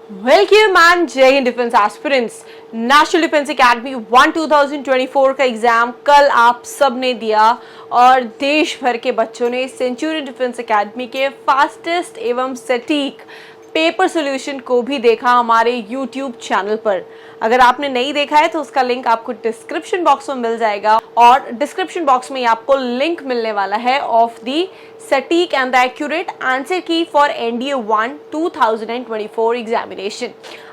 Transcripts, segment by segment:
Welcome and जय Hind defence aspirants. National defence academy 1 2024 का exam कल आप सब ने दिया और देश भर के बच्चों ने सेंचुरियन डिफेंस एकेडमी के फास्टेस्ट एवं सटीक पेपर सॉल्यूशन को भी देखा हमारे यूट्यूब चैनल पर। अगर आपने नहीं देखा है तो उसका लिंक आपको डिस्क्रिप्शन बॉक्स में मिल जाएगा और डिस्क्रिप्शन बॉक्स में आपको लिंक मिलने वाला है ऑफ दी सटीक एंड द एक्यूरेट आंसर की फॉर एनडीए 1 2024 एग्जामिनेशन।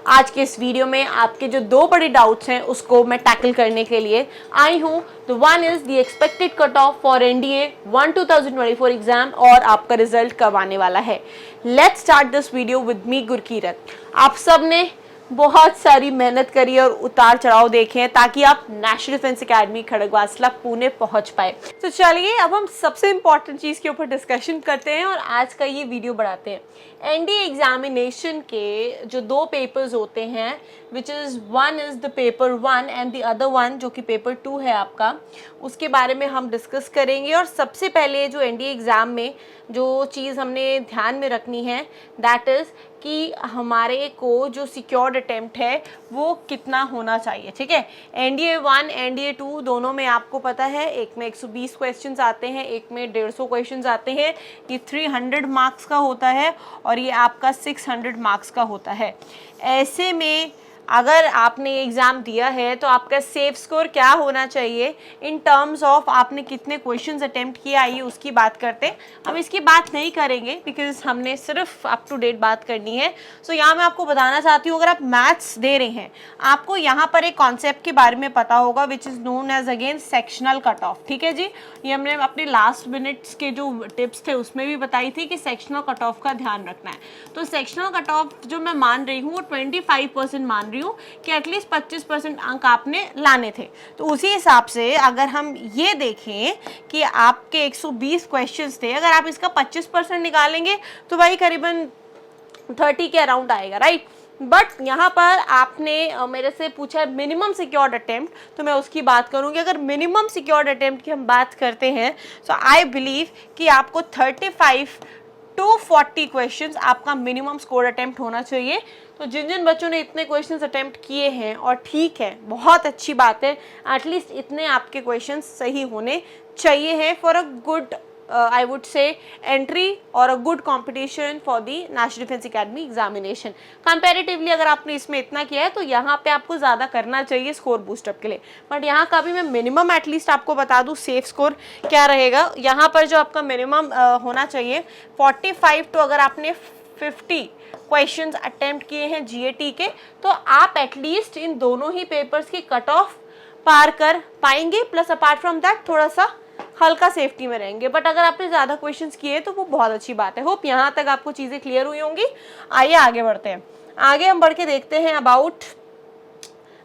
आज के इस वीडियो में आपके जो दो बड़े डाउट्स हैं उसको मैं टैकल करने के लिए आई हूँ। The one is the expected cut off for NDA 1 2024 exam और आपका रिजल्ट कब आने वाला है। Let's start this video with me Gurkirat. आप सब ने बहुत सारी मेहनत करी और उतार चढ़ाव देखे हैं ताकि आप national defence academy Khadakwasla Pune पहुंच पाए। तो चलिए अब हम सबसे इंपॉर्टेंट चीज के ऊपर डिस्कशन करते हैं और आज का ये वीडियो बढ़ाते हैं। एनडीए एग्जामिनेशन के जो दो पेपर्स होते हैं which is one is the paper 1 and the other one जो कि पेपर 2 है आपका, उसके बारे में हम डिस्कस करेंगे। और सबसे पहले जो एनडीए एग्ज़ाम में जो चीज़ हमने ध्यान में रखनी है दैट इज़ कि हमारे को जो सिक्योर्ड अटेम्प्ट है वो कितना होना चाहिए। ठीक है, एनडीए 1 एनडीए 2 दोनों में आपको पता है एक में 120 क्वेश्चंस आते हैं, एक में 150 क्वेश्चंस आते हैं। ये 300 मार्क्स का होता है और ये आपका 600 मार्क्स का होता है। ऐसे में अगर आपने एग्ज़ाम दिया है तो आपका सेफ स्कोर क्या होना चाहिए इन टर्म्स ऑफ आपने कितने क्वेश्चंस अटेम्प्ट किया, आइए उसकी बात करते हैं। हम इसकी बात नहीं करेंगे बिकॉज हमने सिर्फ अप टू डेट बात करनी है। सो यहाँ मैं आपको बताना चाहती हूँ, अगर आप मैथ्स दे रहे हैं आपको यहाँ पर एक कॉन्सेप्ट के बारे में पता होगा which is known as again sectional cut off. ठीक है जी, ये हमने अपने लास्ट मिनट्स के जो टिप्स थे उसमें भी बताई थी कि सेक्शनल कट ऑफ का ध्यान रखना है। तो सेक्शनल कट ऑफ जो मैं मान रही हूँ वो 25% मान रही हूँ कि एटलीस्ट 25% अंक आपने लाने थे। तो उसी हिसाब से अगर हम ये देखें कि आपके 120 क्वेश्चंस थे, अगर आप इसका 25% निकालेंगे तो भाई करीबन 30 के अराउंड आएगा, राइट। बट यहाँ पर आपने मेरे से पूछा मिनिमम सिक्योर्ड अटेम्प्ट, तो मैं उसकी बात करूँगी। अगर मिनिमम सिक्योर्ड अटेम्प्ट की हम बात करते हैं तो आई बिलीव कि आपको 35 to 40 क्वेश्चंस आपका मिनिमम स्कोर अटेम्प्ट होना चाहिए। तो जिन जिन बच्चों ने इतने क्वेश्चंस अटेम्प्ट किए हैं और ठीक है, बहुत अच्छी बात है, एटलीस्ट इतने आपके क्वेश्चंस सही होने चाहिए हैं for a good I would say entry or a good competition for the National Defense Academy examination. Comparatively अगर आपने इसमें इतना किया है तो यहाँ पे आपको ज़्यादा करना चाहिए स्कोर बूस्टअप के लिए। बट यहाँ का भी मैं मिनिमम एटलीस्ट आपको बता दूँ सेफ स्कोर क्या रहेगा। यहाँ पर जो आपका मिनिमम होना चाहिए 45 तो अगर आपने 50 क्वेश्चंस अटेम्प्ट किए हैं जीएटी के तो आप एटलीस्ट इन दोनों ही पेपर्स की कट ऑफ पार कर पाएंगे। प्लस अपार्ट फ्रॉम दैट थोड़ा सा हल्का सेफ्टी में रहेंगे। बट अगर आपने ज़्यादा क्वेश्चंस किए तो वो बहुत अच्छी बात है। होप यहाँ तक आपको चीज़ें क्लियर हुई होंगी। आइए आगे बढ़ते हैं। आगे हम बढ़ के देखते हैं अबाउट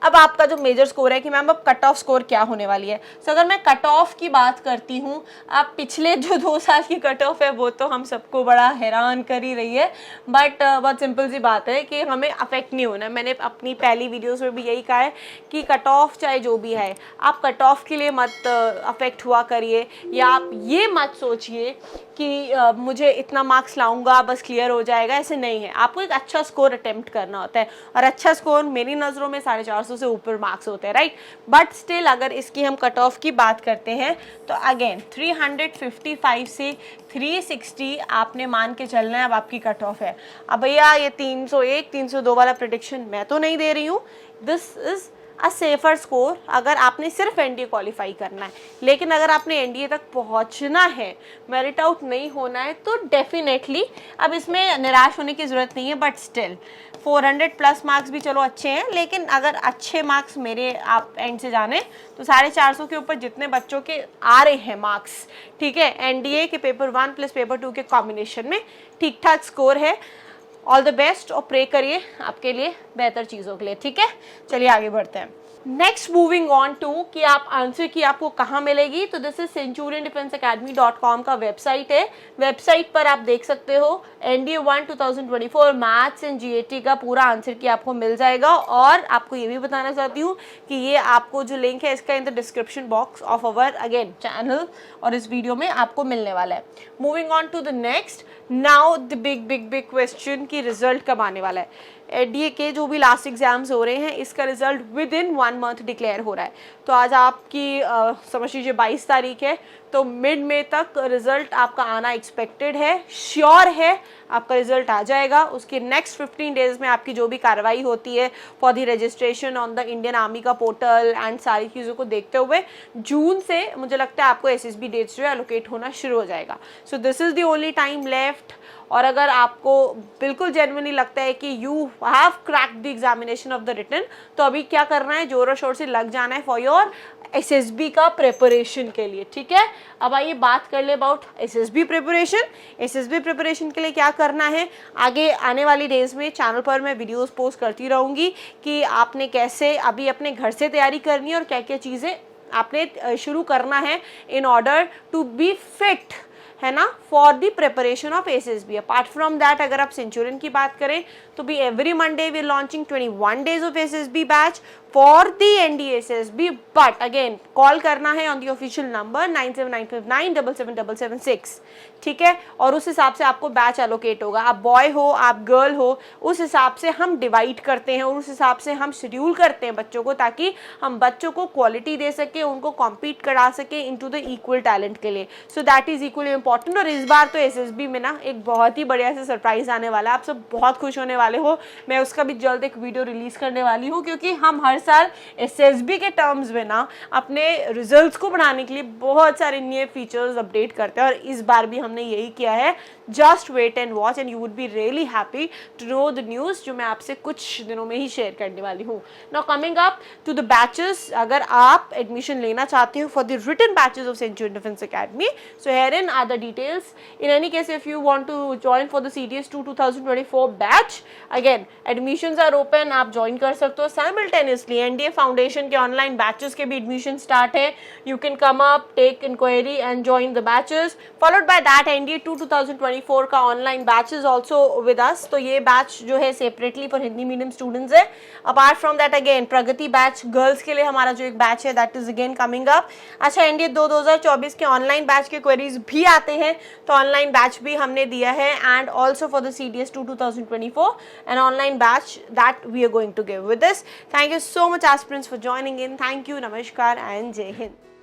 अब आपका जो मेजर स्कोर है कि मैम अब कट ऑफ स्कोर क्या होने वाली है। सो अगर मैं कट ऑफ की बात करती हूँ, अब पिछले जो 2 साल की कट ऑफ है वो तो हम सबको बड़ा हैरान कर ही रही है। बट बहुत सिंपल सी बात है कि हमें अफेक्ट नहीं होना। मैंने अपनी पहली वीडियोस में भी यही कहा है कि कट ऑफ चाहे जो भी है आप कट ऑफ के लिए मत अफेक्ट हुआ करिए, या आप ये मत सोचिए कि मुझे इतना मार्क्स लाऊंगा बस क्लियर हो जाएगा। ऐसे नहीं है, आपको एक अच्छा स्कोर अटेम्प्ट करना होता है और अच्छा स्कोर मेरी नज़रों में 450 से ऊपर मार्क्स होते हैं, राइट। बट स्टिल अगर इसकी हम कट ऑफ की बात करते हैं तो अगेन 355 से 360 आपने मान के चलना है। अब आपकी कट ऑफ है। अब भैया ये 301 302 वाला प्रेडिक्शन मैं तो नहीं दे रही हूँ। This is a safer score अगर आपने सिर्फ एनडीए क्वालिफाई करना है। लेकिन अगर आपने एनडीए तक पहुंचना है, मेरिट आउट नहीं होना है, तो डेफिनेटली अब इसमें निराश होने की ज़रूरत नहीं है। बट स्टिल 400 प्लस मार्क्स भी चलो अच्छे हैं, लेकिन अगर अच्छे मार्क्स मेरे आप एंड से जाने तो 450 के ऊपर जितने बच्चों के आ रहे हैं मार्क्स, ठीक है, एनडीए के पेपर 1 प्लस पेपर 2 के कॉम्बिनेशन में ठीक ठाक स्कोर है। ऑल द बेस्ट और प्रे करिए आपके लिए बेहतर चीज़ों के लिए। ठीक है, चलिए आगे बढ़ते हैं। नेक्स्ट मूविंग ऑन टू कि आप आंसर की आपको कहाँ मिलेगी। तो दिस इज centuriondefenseacademy.com का वेबसाइट है। वेबसाइट पर आप देख सकते हो एनडीए 1 2024 मैथ्स एंड जीएटी का पूरा आंसर की आपको मिल जाएगा। और आपको ये भी बताना चाहती हूँ कि ये आपको जो लिंक है इसका in the description box of our again channel और इस वीडियो में आपको मिलने वाला है। Moving on to the next now the big question कि रिजल्ट कब आने वाला है। एनडीए के जो भी लास्ट एग्जाम्स हो रहे हैं इसका result with in 1 month declare हो रहा है। तो आज आपकी समझ लीजिए 22 तारीख है, तो मिड मे तक रिजल्ट आपका आना एक्सपेक्टेड है, श्योर है आपका रिजल्ट आ जाएगा। उसके नेक्स्ट 15 डेज में आपकी जो भी कार्रवाई होती है for the registration on the Indian army का पोर्टल एंड सारी चीज़ों को देखते हुए जून से मुझे लगता है आपको एसएसबी डेट्स जो है एलोकेट होना शुरू हो जाएगा। So this is the only time left. और अगर आपको बिल्कुल जेन्युइनली लगता है कि you have cracked the examination of the written, तो अभी क्या करना है, जोरों शोर से लग जाना है फॉर योर एसएसबी का प्रिपरेशन के लिए, ठीक है। अब आइए बात कर ले about SSB preparation. SSB preparation के लिए क्या करना है, आगे आने वाली डेज में चैनल पर मैं वीडियोस पोस्ट करती रहूँगी कि आपने कैसे अभी अपने घर से तैयारी करनी है और क्या क्या चीज़ें आपने शुरू करना है in order to be fit, है ना, for the preparation of SSB. Apart from that अगर आप सेंचुरियन की बात करें तो भी every Monday we are launching 21 days of SSB batch for the NDA SSB, but again call करना है ऑन द ऑफिशियल नंबर 9795977776, ठीक है। और उस हिसाब से आपको बैच एलोकेट होगा। आप बॉय हो आप गर्ल हो, उस हिसाब से हम डिवाइड करते हैं और उस हिसाब से हम शेड्यूल करते हैं बच्चों को, ताकि हम बच्चों को क्वालिटी दे सके, उनको कॉम्पीट करा सके इनटू द इक्वल टैलेंट के लिए। So that is equally important. और इस बार तो एसएसबी में ना एक बहुत ही बढ़िया से सरप्राइज आने वाला है, आप सब बहुत खुश होने वाले हो। मैं उसका भी जल्द एक वीडियो रिलीज करने वाली हूँ, क्योंकि हम हर साल एसएसबी के टर्म्स में ना अपने रिजल्ट्स को बढ़ाने के लिए बहुत सारे नए फीचर्स अपडेट करते हैं, और इस बार भी हमने यही किया है। Just wait and watch and you would be really happy to know the news जो मैं आपसे कुछ दिनों में ही शेयर करने वाली हूँ। Now coming up to the batches, अगर आप एडमिशन लेना चाहते हो for the written batches of Centurion Defence Academy, so herein are the details. In any case, if you want to join for the CDS2 2024 batch, again admissions are open, आप join कर सकते हो simultaneously। NDA Foundation के online batches के भी admission start है, you can come up, take inquiry and join the batches। Followed by that NDA2 2024 का online batch is also with us। तो ये batch जो है separately for Hindi medium students है। Apart from that again Pragati batch girls के लिए हमारा जो एक batch है that is again coming up। अच्छा NDA 2024 के online batch के queries भी आते हैं, तो ऑनलाइन बैच भी हमने दिया है, and also for the CDS2 2024 an online batch that we are going to give with this. Thank you so much aspirants for joining in. Thank you, नमस्कार एंड जय हिंद।